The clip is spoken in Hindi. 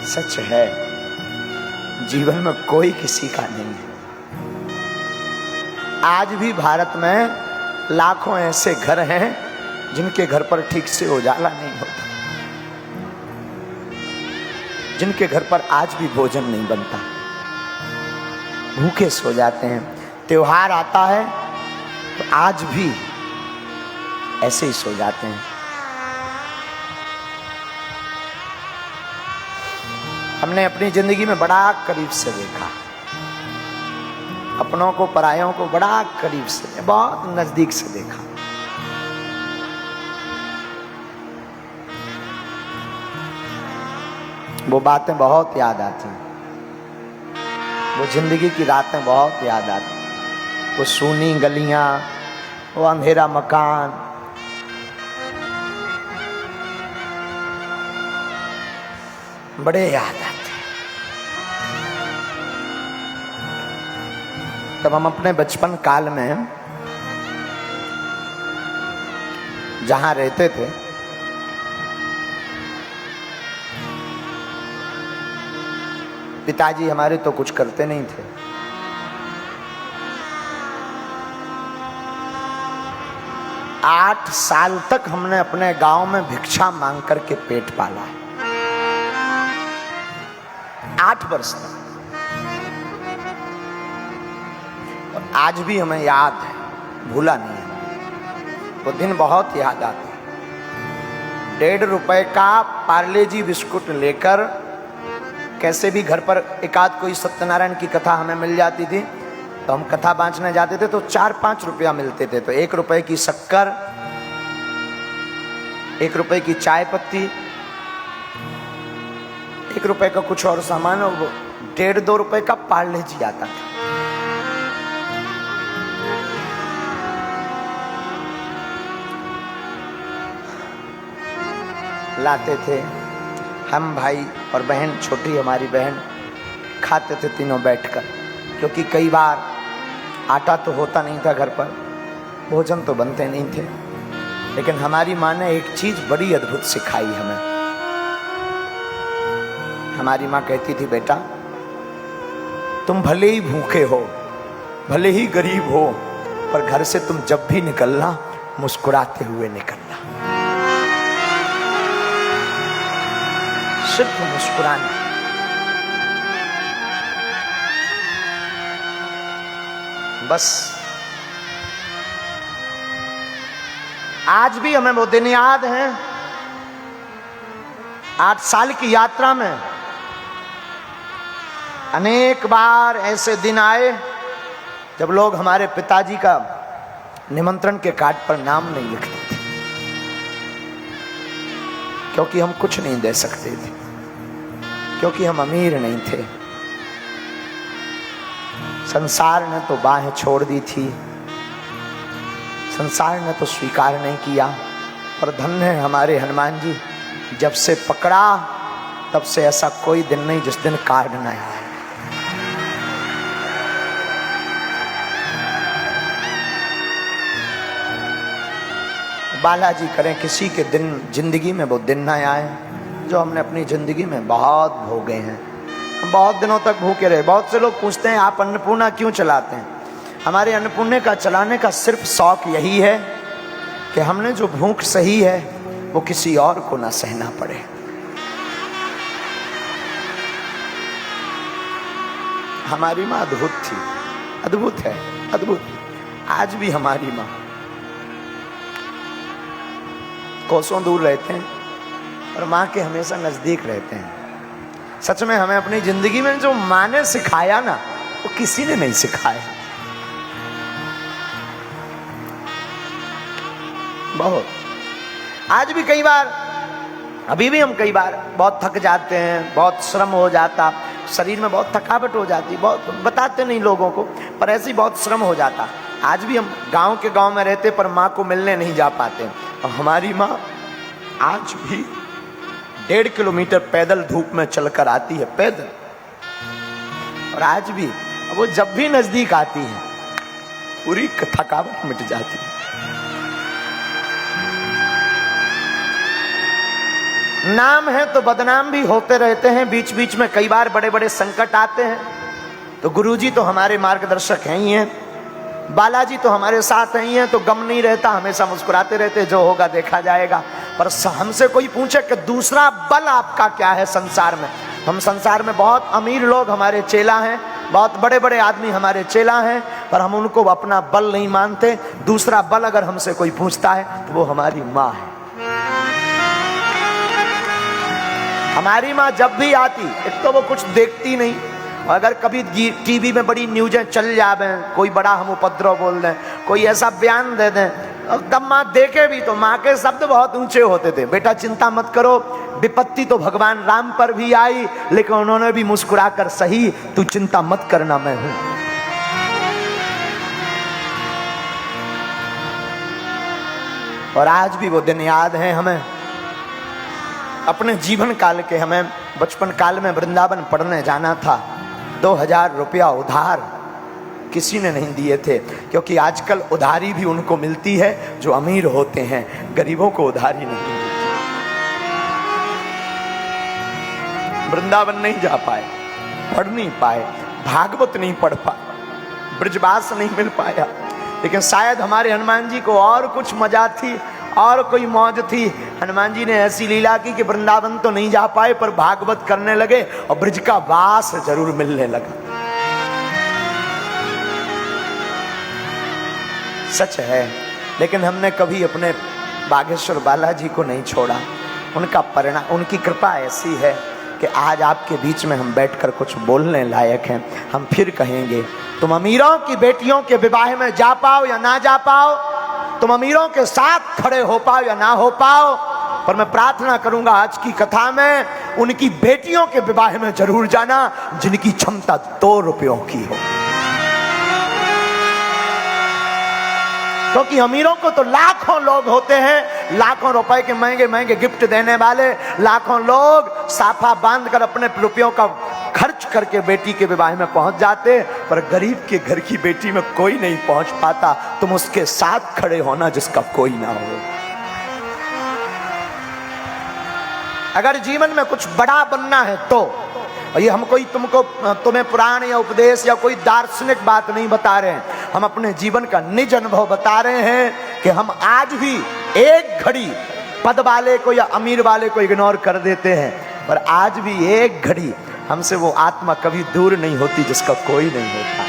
सच है, जीवन में कोई किसी का नहीं है। आज भी भारत में लाखों ऐसे घर हैं जिनके घर पर ठीक से उजाला नहीं होता, जिनके घर पर आज भी भोजन नहीं बनता, भूखे सो जाते हैं। त्योहार आता है तो आज भी ऐसे ही सो जाते हैं। हमने अपनी जिंदगी में बड़ा करीब से देखा, अपनों को परायों को बड़ा करीब से, बहुत नजदीक से देखा। वो बातें बहुत याद आती हैं, वो जिंदगी की रातें बहुत याद आती हैं, वो सूनी गलियां, वो अंधेरा मकान, बड़े याद आते हैं। तब हम अपने बचपन काल में जहां रहते थे, पिताजी हमारे तो कुछ करते नहीं थे। आठ साल तक हमने अपने गांव में भिक्षा मांग करके पेट पाला है। 8 वर्ष तक। और आज भी हमें याद है, भूला नहीं है। वो दिन बहुत याद आते हैं। 1.5 रुपए का पार्ले जी बिस्कुट लेकर कैसे भी घर पर एकाध कोई सत्यनारायण की कथा हमें मिल जाती थी तो हम कथा बांचने जाते थे, तो 4-5 रुपया मिलते थे। तो 1 रुपए की शक्कर, 1 रुपए की चाय पत्ती, 1 रुपए का कुछ और सामान, और 1.5-2 रुपए का पार्ले जी आता था। लाते थे हम, भाई और बहन, छोटी हमारी बहन, खाते थे तीनों बैठकर, क्योंकि कई बार आटा तो होता नहीं था घर पर, भोजन तो बनते नहीं थे। लेकिन हमारी माँ ने एक चीज बड़ी अद्भुत सिखाई हमें। हमारी माँ कहती थी, बेटा तुम भले ही भूखे हो, भले ही गरीब हो, पर घर से तुम जब भी निकलना मुस्कुराते हुए निकलना, सिर्फ मुस्कुराना। बस आज भी हमें वो दिन याद हैं। 8 साल की यात्रा में अनेक बार ऐसे दिन आए जब लोग हमारे पिताजी का निमंत्रण के कार्ड पर नाम नहीं लिखते थे, क्योंकि हम कुछ नहीं दे सकते थे, क्योंकि हम अमीर नहीं थे। संसार ने तो बाहें छोड़ दी थी, संसार ने तो स्वीकार नहीं किया। पर धन्य है हमारे हनुमान जी, जब से पकड़ा तब से ऐसा कोई दिन नहीं जिस दिन कार्ड न आया। बालाजी करें किसी के दिन जिंदगी में वो दिन ना आए जो हमने अपनी जिंदगी में बहुत भोगे हैं। हम बहुत दिनों तक भूखे रहे। बहुत से लोग पूछते हैं आप अन्नपूर्णा क्यों चलाते हैं? हमारे अन्नपूर्णा का चलाने का सिर्फ शौक यही है कि हमने जो भूख सही है वो किसी और को ना सहना पड़े। हमारी माँ अद्भुत थी, अद्भुत है, अद्भुत। आज भी हमारी माँ, कोसों दूर रहते हैं और माँ के हमेशा नजदीक रहते हैं। सच में हमें अपनी जिंदगी में जो माँ ने सिखाया ना, वो किसी ने नहीं सिखाया। बहुत। आज भी कई बार, अभी भी हम कई बार बहुत थक जाते हैं, बहुत श्रम हो जाता, शरीर में बहुत थकावट हो जाती, बहुत बताते नहीं लोगों को, पर ऐसे ही बहुत श्रम हो जाता। आज भी हम गांव के गांव में रहते पर माँ को मिलने नहीं जा पाते। और हमारी माँ आज भी 1.5 किलोमीटर पैदल धूप में चलकर आती है, पैदल। और आज भी वो जब भी नजदीक आती है पूरी थकावट मिट जाती है। नाम है तो बदनाम भी होते रहते हैं, बीच बीच में कई बार बड़े बड़े संकट आते हैं। तो गुरुजी तो हमारे मार्गदर्शक हैं ही हैं, बालाजी तो हमारे साथ ही हैं, तो गम नहीं रहता, हमेशा मुस्कुराते रहते, जो होगा देखा जाएगा। पर हमसे कोई पूछे कि दूसरा बल आपका क्या है संसार में, हम संसार में बहुत अमीर लोग हमारे चेला हैं, बहुत बड़े बड़े आदमी हमारे चेला हैं, पर हम उनको अपना बल नहीं मानते। दूसरा बल अगर हमसे कोई पूछता है तो वो हमारी माँ है। हमारी माँ जब भी आती, एक तो वो कुछ देखती नहीं, और अगर कभी टीवी में बड़ी न्यूज़ें चल जावे, कोई बड़ा हम उपद्रव बोल दें, कोई ऐसा बयान दे दें, तब माँ देखे भी तो माँ के शब्द बहुत ऊंचे होते थे, बेटा चिंता मत करो, विपत्ति तो भगवान राम पर भी आई, लेकिन उन्होंने भी मुस्कुरा कर सही, तू चिंता मत करना, मैं हूं। और आज भी वो दिन याद है हमें, अपने जीवन काल के। हमें बचपन काल में वृंदावन पढ़ने जाना था, 2000 रुपया उधार किसी ने नहीं दिए थे, क्योंकि आजकल उधारी भी उनको मिलती है जो अमीर होते हैं, गरीबों को उधारी नहीं मिलती। वृंदावन नहीं जा पाए, पढ़ नहीं पाए, भागवत नहीं पढ़ पाए, ब्रजवास नहीं मिल पाया, लेकिन शायद हमारे हनुमान जी को और कुछ मजा थी और कोई मौज थी। हनुमान जी ने ऐसी लीला की कि वृंदावन तो नहीं जा पाए, पर भागवत करने लगे और ब्रज का वास जरूर मिलने लगा। सच है, लेकिन हमने कभी अपने बागेश्वर बालाजी को नहीं छोड़ा। उनका परिणाम, उनकी कृपा ऐसी है कि आज आपके बीच में हम बैठकर कुछ बोलने लायक हैं। हम फिर कहेंगे, तुम अमीरों की बेटियों के विवाह में जा पाओ या ना जा पाओ, तुम अमीरों के साथ खड़े हो पाओ या ना हो पाओ, पर मैं प्रार्थना करूंगा आज की कथा में उनकी बेटियों के विवाह में जरूर जाना जिनकी क्षमता 2 रुपयों की हो। क्योंकि अमीरों को तो लाखों लोग होते हैं, लाखों रुपए के महंगे महंगे गिफ्ट देने वाले, लाखों लोग साफा बांधकर अपने रुपयों का खर्च करके बेटी के विवाह में पहुंच जाते, पर गरीब के घर की बेटी में कोई नहीं पहुंच पाता। तुम उसके साथ खड़े होना जिसका कोई ना हो। अगर जीवन में कुछ बड़ा बनना है तो, और ये हम कोई तुम्हें पुराण या उपदेश या कोई दार्शनिक बात नहीं बता रहे हैं, हम अपने जीवन का निज अनुभव बता रहे हैं कि हम आज भी एक घड़ी पद वाले को या अमीर वाले को इग्नोर कर देते हैं, पर आज भी एक घड़ी हमसे वो आत्मा कभी दूर नहीं होती जिसका कोई नहीं होता।